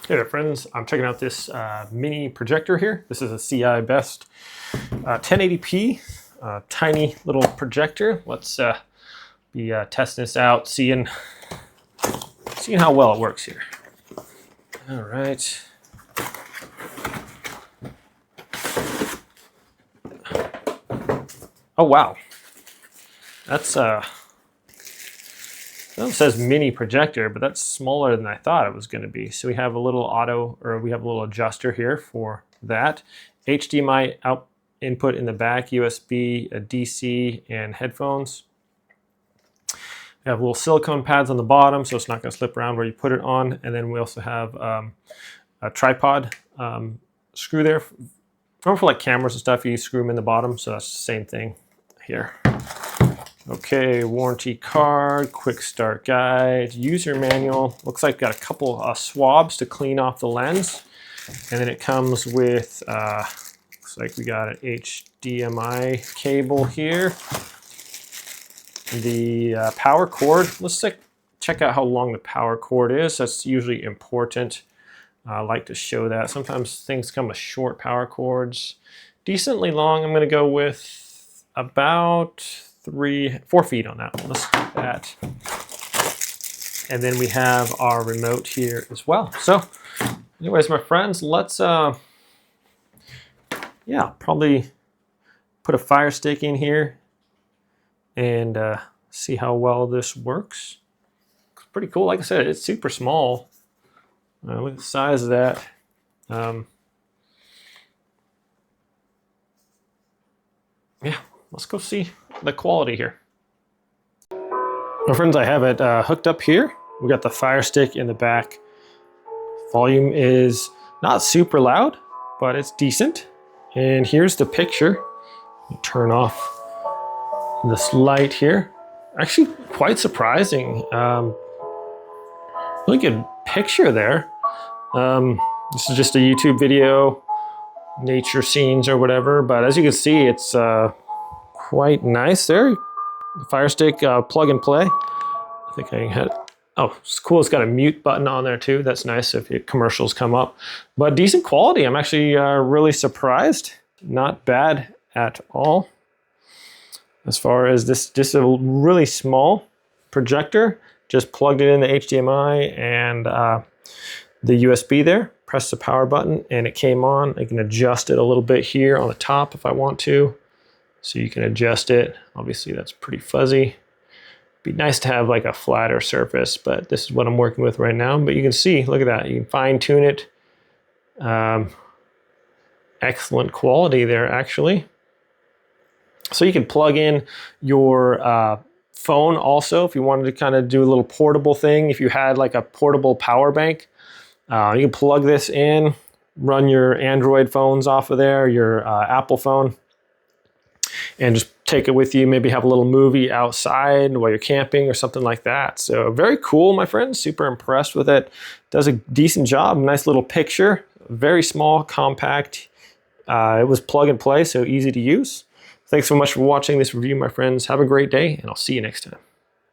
Hey there friends, I'm checking out this mini projector here. This is a CiBest 1080p tiny little projector. Let's be testing this out, seeing how well it works here. All right. Oh wow, that's it says mini projector, but that's smaller than I thought it was going to be. So we have a little we have a little adjuster here for that. HDMI out input in the back, USB, a DC, and headphones. We have little silicone pads on the bottom, so it's not going to slip around where you put it on. And then we also have a tripod screw there. For like cameras and stuff, you screw them in the bottom, so that's the same thing here. Okay, warranty card, quick start guide, user manual. Looks like got a couple swabs to clean off the lens. And then it comes with, looks like we got an HDMI cable here. The power cord, let's check out how long the power cord is. That's usually important. I like to show that. Sometimes things come with short power cords. Decently long, I'm gonna go with about 4 feet on that one. Let's do that. And then we have our remote here as well. So anyways, my friends, let's probably put a Fire Stick in here and see how well this works. It's pretty cool. Like I said, it's super small. Look at the size of that. Yeah, let's go see the quality here. My friends, I have it hooked up here. We got the Fire Stick in the back. Volume is not super loud, but it's decent. And here's the picture. Turn off this light here. Actually quite surprising. Really good picture there. This is just a YouTube video, nature scenes or whatever, but as you can see, it's quite nice there. The Fire Stick plug and play. I think I had, oh, it's cool. It's got a mute button on there too. That's nice if commercials come up. But decent quality. I'm actually really surprised. Not bad at all. As far as this, just a really small projector. Just plugged it in the HDMI and the USB there. Press the power button and it came on. I can adjust it a little bit here on the top if I want to. So you can adjust it. Obviously that's pretty fuzzy. Be nice to have like a flatter surface, but this is what I'm working with right now. But you can see, look at that. You can fine tune it. Excellent quality there actually. So you can plug in your phone also if you wanted to kind of do a little portable thing. If you had like a portable power bank, you can plug this in, run your Android phones off of there, your Apple phone, and just take it with you. Maybe have a little movie outside while you're camping or something like that. So very cool, my friends. Super impressed with it. Does a decent job. Nice little picture. Very small, compact. It was plug and play, so easy to use. Thanks so much for watching this review, my friends. Have a great day, and I'll see you next time.